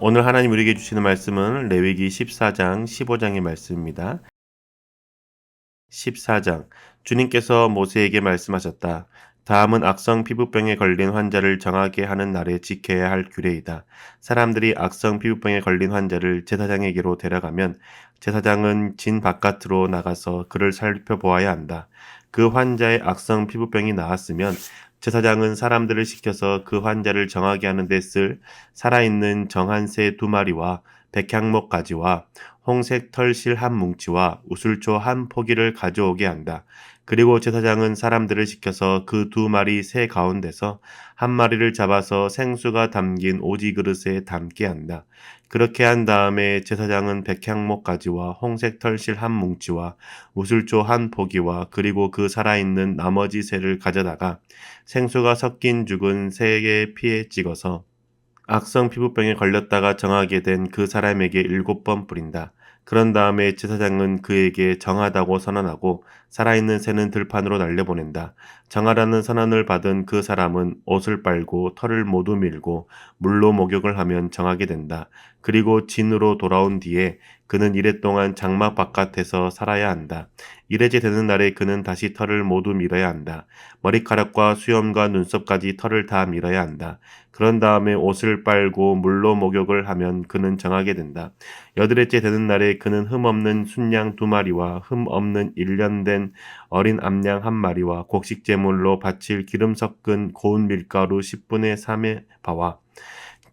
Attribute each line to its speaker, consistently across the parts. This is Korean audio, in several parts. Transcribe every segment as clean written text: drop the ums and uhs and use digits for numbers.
Speaker 1: 오늘 하나님 우리에게 주시는 말씀은 레위기 14장 15장의 말씀입니다. 14장 주님께서 모세에게 말씀하셨다. 다음은 악성 피부병에 걸린 환자를 정하게 하는 날에 지켜야 할 규례이다. 사람들이 악성 피부병에 걸린 환자를 제사장에게로 데려가면 제사장은 진 바깥으로 나가서 그를 살펴보아야 한다. 그 환자의 악성 피부병이 나았으면 제사장은 사람들을 시켜서 그 환자를 정하게 하는 데 쓸 살아있는 정한 새 2마리와 백향목 가지와 홍색 털실 한 뭉치와 우슬초 한 포기를 가져오게 한다. 그리고 제사장은 사람들을 시켜서 그 2마리 새 가운데서 한 마리를 잡아서 생수가 담긴 오지 그릇에 담게 한다. 그렇게 한 다음에 제사장은 백향목 가지와 홍색 털실 한 뭉치와 우슬초 한 포기와 그리고 그 살아있는 나머지 새를 가져다가 생수가 섞인 죽은 새의 피에 찍어서 악성 피부병에 걸렸다가 정하게 된 그 사람에게 7번 뿌린다. 그런 다음에 제사장은 그에게 정하다고 선언하고 살아있는 새는 들판으로 날려보낸다. 정하라는 선언을 받은 그 사람은 옷을 빨고 털을 모두 밀고 물로 목욕을 하면 정하게 된다. 그리고 진으로 돌아온 뒤에 그는 이랫동안 장막 바깥에서 살아야 한다. 이래제 되는 날에 그는 다시 털을 모두 밀어야 한다. 머리카락과 수염과 눈썹까지 털을 다 밀어야 한다. 그런 다음에 옷을 빨고 물로 목욕을 하면 그는 정하게 된다. 8일째 되는 날에 그는 흠없는 순양 2마리와 흠없는 1년 된 어린 암양 1마리와 곡식제물로 바칠 기름 섞은 고운 밀가루 10분의 3의 바와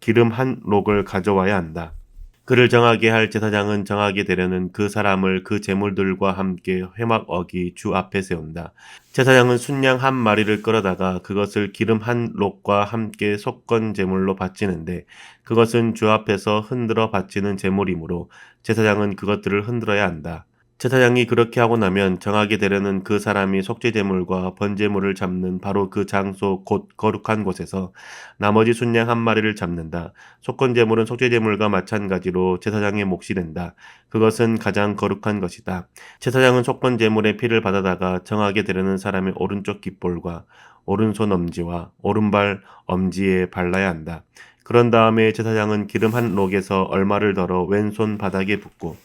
Speaker 1: 기름 한 록을 가져와야 한다. 그를 정하게 할 제사장은 정하게 되려는 그 사람을 그 제물들과 함께 회막 어기 주 앞에 세운다. 제사장은 순양 1마리를 끌어다가 그것을 기름 한 록과 함께 속건 제물로 바치는데 그것은 주 앞에서 흔들어 바치는 제물이므로 제사장은 그것들을 흔들어야 한다. 제사장이 그렇게 하고 나면 정하게 되려는 그 사람이 속죄제물과 번제물을 잡는 바로 그 장소 곧 거룩한 곳에서 나머지 순양 1마리를 잡는다. 속건제물은 속죄제물과 마찬가지로 제사장의 몫이 된다. 그것은 가장 거룩한 것이다. 제사장은 속건제물의 피를 받아다가 정하게 되려는 사람의 오른쪽 깃볼과 오른손 엄지와 오른발 엄지에 발라야 한다. 그런 다음에 제사장은 기름 한 록에서 얼마를 덜어 왼손 바닥에 붓고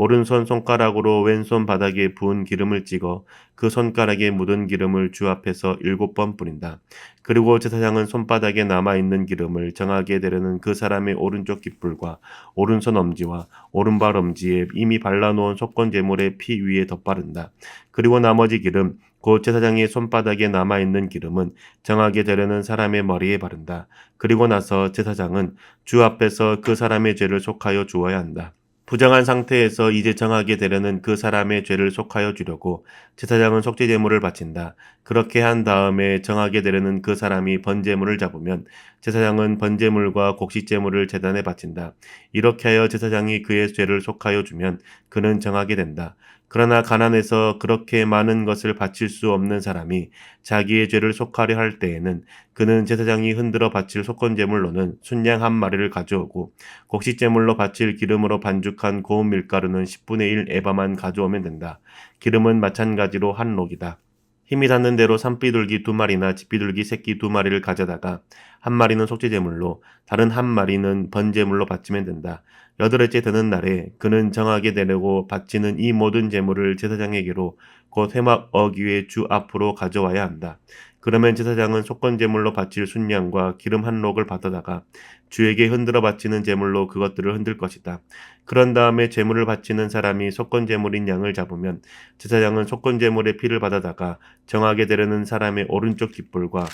Speaker 1: 오른손 손가락으로 왼손 바닥에 부은 기름을 찍어 그 손가락에 묻은 기름을 주 앞에서 7번 뿌린다. 그리고 제사장은 손바닥에 남아있는 기름을 정하게 되려는 그 사람의 오른쪽 깃불과 오른손 엄지와 오른발 엄지에 이미 발라놓은 속건제물의 피 위에 덧바른다. 그리고 나머지 기름, 곧 제사장의 손바닥에 남아있는 기름은 정하게 되려는 사람의 머리에 바른다. 그리고 나서 제사장은 주 앞에서 그 사람의 죄를 속하여 주어야 한다. 부정한 상태에서 이제 정하게 되려는 그 사람의 죄를 속하여 주려고 제사장은 속죄제물을 바친다. 그렇게 한 다음에 정하게 되려는 그 사람이 번제물을 잡으면 제사장은 번제물과 곡식제물을 제단에 바친다. 이렇게 하여 제사장이 그의 죄를 속하여 주면 그는 정하게 된다. 그러나 가난해서 그렇게 많은 것을 바칠 수 없는 사람이 자기의 죄를 속하려 할 때에는 그는 제사장이 흔들어 바칠 속건제물로는 순양 1마리를 가져오고 곡식제물로 바칠 기름으로 반죽한 고운 밀가루는 10분의 1 에바만 가져오면 된다. 기름은 마찬가지로 한 록이다. 힘이 닿는 대로 산비둘기 2마리나 집비둘기 새끼 2마리를 가져다가 1마리는 속죄제물로 다른 1마리는 번제물로 바치면 된다. 8일째 되는 날에 그는 정하게 되려고 바치는 이 모든 제물을 제사장에게로 곧 회막 어귀의 주 앞으로 가져와야 한다. 그러면 제사장은 속건제물로 바칠 순양과 기름 한 록을 받아다가 주에게 흔들어 바치는 제물로 그것들을 흔들 것이다. 그런 다음에 제물을 바치는 사람이 속건제물인 양을 잡으면 제사장은 속건제물의 피를 받아다가 정하게 되려는 사람의 오른쪽 깃불과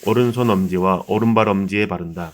Speaker 1: 오른손 엄지와 오른발 엄지에 바른다.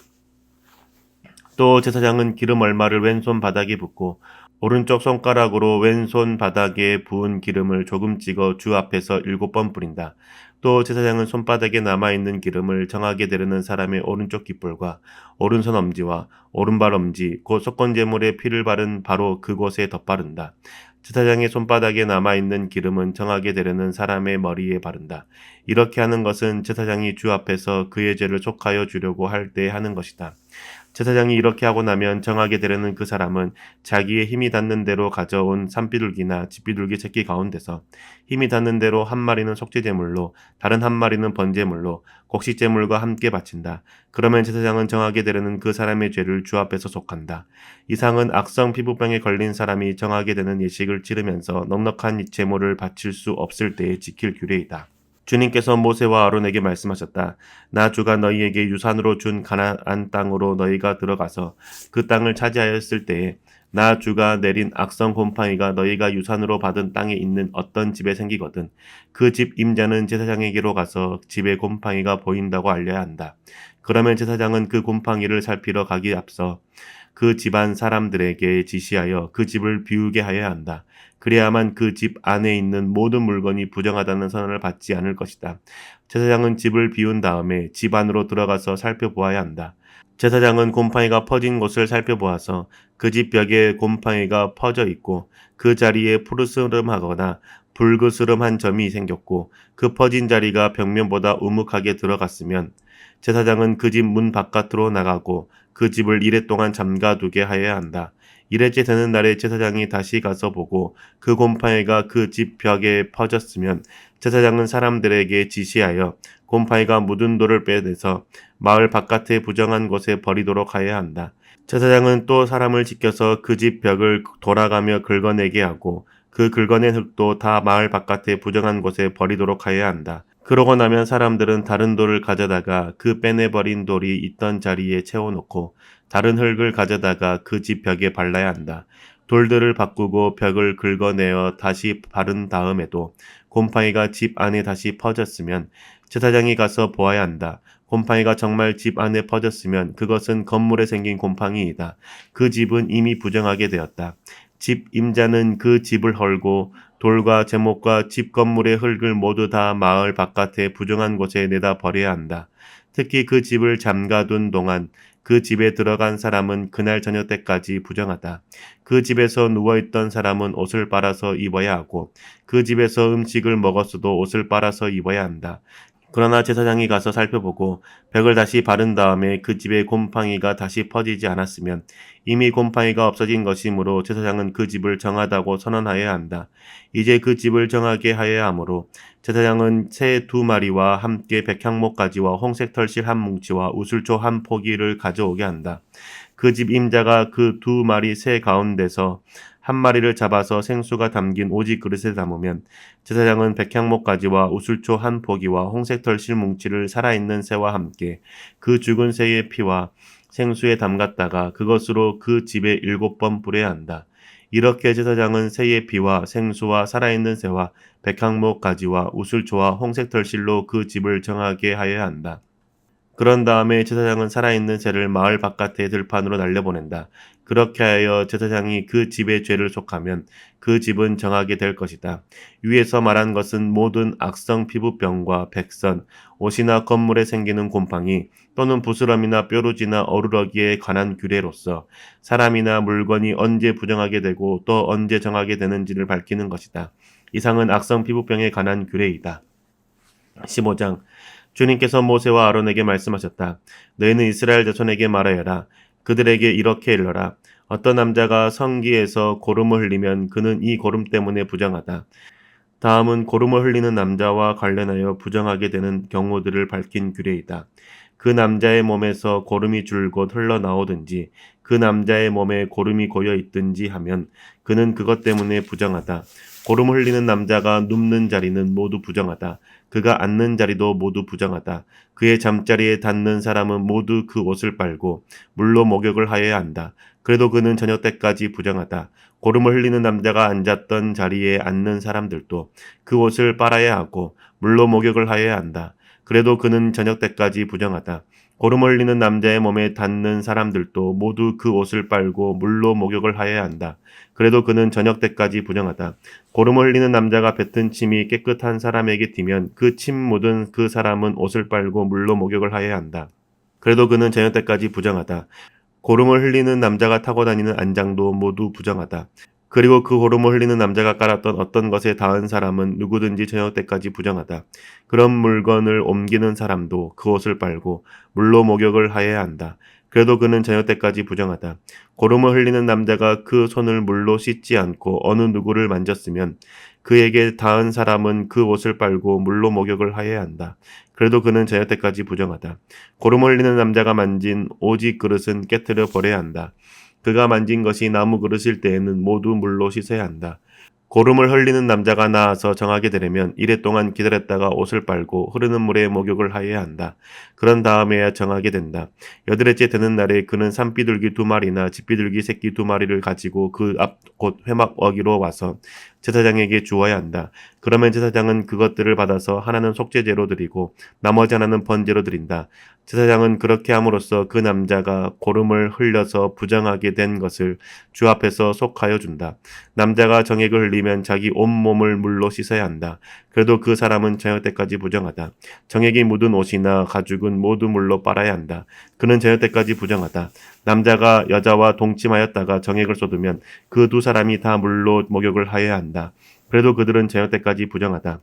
Speaker 1: 또 제사장은 기름 얼마를 왼손 바닥에 붓고 오른쪽 손가락으로 왼손 바닥에 부은 기름을 조금 찍어 주 앞에서 7번 뿌린다. 또 제사장은 손바닥에 남아있는 기름을 정하게 되려는 사람의 오른쪽 깃볼과 오른손 엄지와 오른발 엄지 곧 속건제물의 피를 바른 바로 그곳에 덧바른다. 제사장의 손바닥에 남아있는 기름은 정하게 되려는 사람의 머리에 바른다. 이렇게 하는 것은 제사장이 주 앞에서 그의 죄를 속하여 주려고 할 때 하는 것이다. 제사장이 이렇게 하고 나면 정하게 되려는 그 사람은 자기의 힘이 닿는 대로 가져온 산비둘기나 집비둘기 새끼 가운데서 힘이 닿는 대로 한 마리는 속죄제물로 다른 한 마리는 번제물로 곡식제물과 함께 바친다. 그러면 제사장은 정하게 되려는 그 사람의 죄를 주 앞에서 속한다. 이상은 악성 피부병에 걸린 사람이 정하게 되는 예식을 치르면서 넉넉한 제물을 바칠 수 없을 때에 지킬 규례이다. 주님께서 모세와 아론에게 말씀하셨다. 나 주가 너희에게 유산으로 준 가나안 땅으로 너희가 들어가서 그 땅을 차지하였을 때에 나 주가 내린 악성 곰팡이가 너희가 유산으로 받은 땅에 있는 어떤 집에 생기거든 그 집 임자는 제사장에게로 가서 집에 곰팡이가 보인다고 알려야 한다. 그러면 제사장은 그 곰팡이를 살피러 가기 앞서 그 집안 사람들에게 지시하여 그 집을 비우게 하여야 한다. 그래야만 그 집 안에 있는 모든 물건이 부정하다는 선언을 받지 않을 것이다. 제사장은 집을 비운 다음에 집 안으로 들어가서 살펴보아야 한다. 제사장은 곰팡이가 퍼진 곳을 살펴보아서 그 집 벽에 곰팡이가 퍼져 있고 그 자리에 푸르스름하거나 붉으스름한 점이 생겼고 그 퍼진 자리가 벽면보다 우묵하게 들어갔으면 제사장은 그 집 문 바깥으로 나가고 그 집을 이래 동안 잠가두게 하여야 한다. 이래째 되는 날에 제사장이 다시 가서 보고 그 곰팡이가 그 집 벽에 퍼졌으면 제사장은 사람들에게 지시하여 곰팡이가 묻은 돌을 빼내서 마을 바깥의 부정한 곳에 버리도록 하여야 한다. 제사장은 또 사람을 지켜서 그 집 벽을 돌아가며 긁어내게 하고 그 긁어낸 흙도 다 마을 바깥의 부정한 곳에 버리도록 하여야 한다. 그러고 나면 사람들은 다른 돌을 가져다가 그 빼내버린 돌이 있던 자리에 채워놓고 다른 흙을 가져다가 그 집 벽에 발라야 한다. 돌들을 바꾸고 벽을 긁어내어 다시 바른 다음에도 곰팡이가 집 안에 다시 퍼졌으면 제사장이 가서 보아야 한다. 곰팡이가 정말 집 안에 퍼졌으면 그것은 건물에 생긴 곰팡이이다. 그 집은 이미 부정하게 되었다. 집 임자는 그 집을 헐고 돌과 제목과 집 건물의 흙을 모두 다 마을 바깥의 부정한 곳에 내다 버려야 한다. 특히 그 집을 잠가둔 동안 그 집에 들어간 사람은 그날 저녁 때까지 부정하다. 그 집에서 누워있던 사람은 옷을 빨아서 입어야 하고 그 집에서 음식을 먹었어도 옷을 빨아서 입어야 한다. 그러나 제사장이 가서 살펴보고 벽을 다시 바른 다음에 그 집에 곰팡이가 다시 퍼지지 않았으면 이미 곰팡이가 없어진 것이므로 제사장은 그 집을 정하다고 선언하여야 한다. 이제 그 집을 정하게 하여야 하므로 제사장은 새 2마리와 함께 백향목가지와 홍색 털실 한 뭉치와 우슬초 한 포기를 가져오게 한다. 그 집 임자가 그 2마리 새 가운데서 한 마리를 잡아서 생수가 담긴 오지 그릇에 담으면 제사장은 백향목가지와 우슬초 한 포기와 홍색 털실 뭉치를 살아있는 새와 함께 그 죽은 새의 피와 생수에 담갔다가 그것으로 그 집에 7번 뿌려야 한다. 이렇게 제사장은 새의 피와 생수와 살아있는 새와 백향목가지와 우슬초와 홍색 털실로 그 집을 정하게 하여야 한다. 그런 다음에 제사장은 살아있는 새를 마을 바깥의 들판으로 날려보낸다. 그렇게 하여 제사장이 그 집의 죄를 속하면 그 집은 정하게 될 것이다. 위에서 말한 것은 모든 악성 피부병과 백선, 옷이나 건물에 생기는 곰팡이 또는 부스럼이나 뾰루지나 어루러기에 관한 규례로서 사람이나 물건이 언제 부정하게 되고 또 언제 정하게 되는지를 밝히는 것이다. 이상은 악성 피부병에 관한 규례이다. 15장 주님께서 모세와 아론에게 말씀하셨다. 너희는 이스라엘 자손에게 말하여라. 그들에게 이렇게 일러라. 어떤 남자가 성기에서 고름을 흘리면 그는 이 고름 때문에 부정하다. 다음은 고름을 흘리는 남자와 관련하여 부정하게 되는 경우들을 밝힌 규례이다. 그 남자의 몸에서 고름이 줄곧 흘러나오든지 그 남자의 몸에 고름이 고여 있든지 하면 그는 그것 때문에 부정하다. 고름을 흘리는 남자가 눕는 자리는 모두 부정하다. 그가 앉는 자리도 모두 부정하다. 그의 잠자리에 닿는 사람은 모두 그 옷을 빨고 물로 목욕을 하여야 한다. 그래도 그는 저녁 때까지 부정하다. 고름을 흘리는 남자가 앉았던 자리에 앉는 사람들도 그 옷을 빨아야 하고 물로 목욕을 하여야 한다. 그래도 그는 저녁 때까지 부정하다. 고름을 흘리는 남자의 몸에 닿는 사람들도 모두 그 옷을 빨고 물로 목욕을 하여야 한다. 그래도 그는 저녁 때까지 부정하다. 고름을 흘리는 남자가 뱉은 침이 깨끗한 사람에게 튀면 그 침 묻은 그 사람은 옷을 빨고 물로 목욕을 하여야 한다. 그래도 그는 저녁 때까지 부정하다. 고름을 흘리는 남자가 타고 다니는 안장도 모두 부정하다. 그리고 그 고름을 흘리는 남자가 깔았던 어떤 것에 닿은 사람은 누구든지 저녁 때까지 부정하다. 그런 물건을 옮기는 사람도 그 옷을 빨고 물로 목욕을 하여야 한다. 그래도 그는 저녁 때까지 부정하다. 고름을 흘리는 남자가 그 손을 물로 씻지 않고 어느 누구를 만졌으면 그에게 닿은 사람은 그 옷을 빨고 물로 목욕을 하여야 한다. 그래도 그는 저녁 때까지 부정하다. 고름을 흘리는 남자가 만진 오직 그릇은 깨뜨려 버려야 한다. 그가 만진 것이 나무 그릇일 때에는 모두 물로 씻어야 한다. 고름을 흘리는 남자가 나아서 정하게 되려면 이래 동안 기다렸다가 옷을 빨고 흐르는 물에 목욕을 하여야 한다. 그런 다음에야 정하게 된다. 여드레째 되는 날에 그는 산비둘기 2마리나 집비둘기 새끼 2마리를 가지고 그 앞 곧 회막 어기로 와서 제사장에게 주어야 한다. 그러면 제사장은 그것들을 받아서 하나는 속죄제로 드리고 나머지 하나는 번제로 드린다. 제사장은 그렇게 함으로써 그 남자가 고름을 흘려서 부정하게 된 것을 주 앞에서 속하여 준다. 남자가 정액을 흘리면 자기 온몸을 물로 씻어야 한다. 그래도 그 사람은 저녁 때까지 부정하다. 정액이 묻은 옷이나 가죽은 모두 물로 빨아야 한다. 그는 저녁 때까지 부정하다. 남자가 여자와 동침하였다가 정액을 쏟으면 그 두 사람이 다 물로 목욕을 하여야 한다. 그래도 그들은 저녁 때까지 부정하다.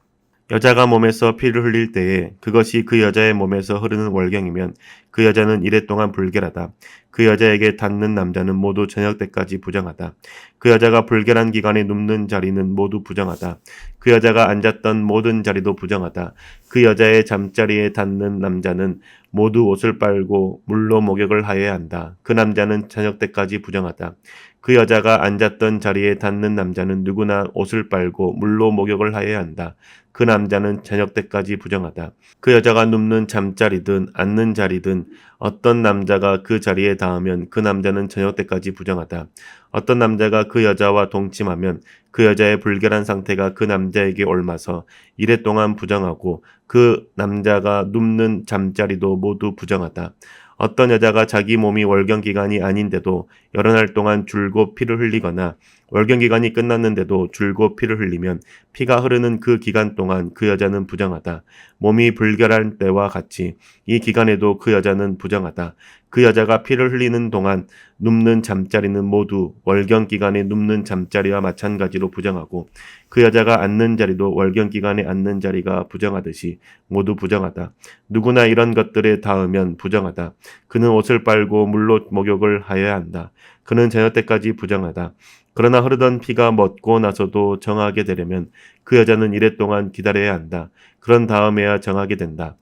Speaker 1: 여자가 몸에서 피를 흘릴 때에 그것이 그 여자의 몸에서 흐르는 월경이면 그 여자는 이래 동안 불결하다. 그 여자에게 닿는 남자는 모두 저녁 때까지 부정하다. 그 여자가 불결한 기간에 눕는 자리는 모두 부정하다. 그 여자가 앉았던 모든 자리도 부정하다. 그 여자의 잠자리에 닿는 남자는 모두 옷을 빨고 물로 목욕을 하여야 한다. 그 남자는 저녁 때까지 부정하다. 그 여자가 앉았던 자리에 닿는 남자는 누구나 옷을 빨고 물로 목욕을 하여야 한다. 그 남자는 저녁 때까지 부정하다. 그 여자가 눕는 잠자리든 앉는 자리든 어떤 남자가 그 자리에 닿으면 그 남자는 저녁 때까지 부정하다. 어떤 남자가 그 여자와 동침하면 그 여자의 불결한 상태가 그 남자에게 옮아서 이래 동안 부정하고 그 남자가 눕는 잠자리도 모두 부정하다. 어떤 여자가 자기 몸이 월경 기간이 아닌데도 여러 날 동안 줄곧 피를 흘리거나 월경 기간이 끝났는데도 줄곧 피를 흘리면 피가 흐르는 그 기간 동안 그 여자는 부정하다. 몸이 불결할 때와 같이 이 기간에도 그 여자는 부정하다. 그 여자가 피를 흘리는 동안 눕는 잠자리는 모두 월경 기간에 눕는 잠자리와 마찬가지로 부정하고 그 여자가 앉는 자리도 월경 기간에 앉는 자리가 부정하듯이 모두 부정하다. 누구나 이런 것들에 닿으면 부정하다. 그는 옷을 빨고 물로 목욕을 하여야 한다. 그는 저녁 때까지 부정하다. 그러나 흐르던 피가 멎고 나서도 정하게 되려면 그 여자는 이래 동안 기다려야 한다. 그런 다음에야 정하게 된다.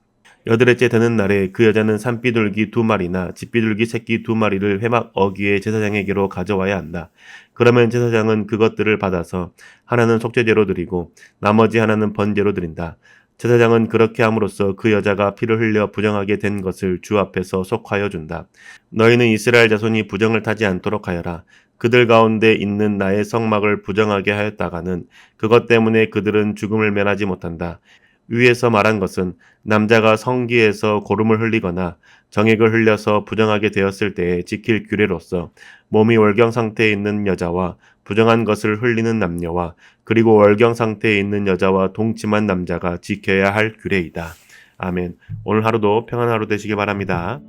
Speaker 1: 여드레째 되는 날에 그 여자는 산비둘기 2마리나 집비둘기 새끼 2마리를 회막 어기에 제사장에게로 가져와야 한다. 그러면 제사장은 그것들을 받아서 하나는 속죄제로 드리고 나머지 하나는 번제로 드린다. 제사장은 그렇게 함으로써 그 여자가 피를 흘려 부정하게 된 것을 주 앞에서 속하여 준다. 너희는 이스라엘 자손이 부정을 타지 않도록 하여라. 그들 가운데 있는 나의 성막을 부정하게 하였다가는 그것 때문에 그들은 죽음을 면하지 못한다. 위에서 말한 것은 남자가 성기에서 고름을 흘리거나 정액을 흘려서 부정하게 되었을 때에 지킬 규례로서 몸이 월경 상태에 있는 여자와 부정한 것을 흘리는 남녀와 그리고 월경 상태에 있는 여자와 동침한 남자가 지켜야 할 규례이다. 아멘. 오늘 하루도 평안한 하루 되시기 바랍니다.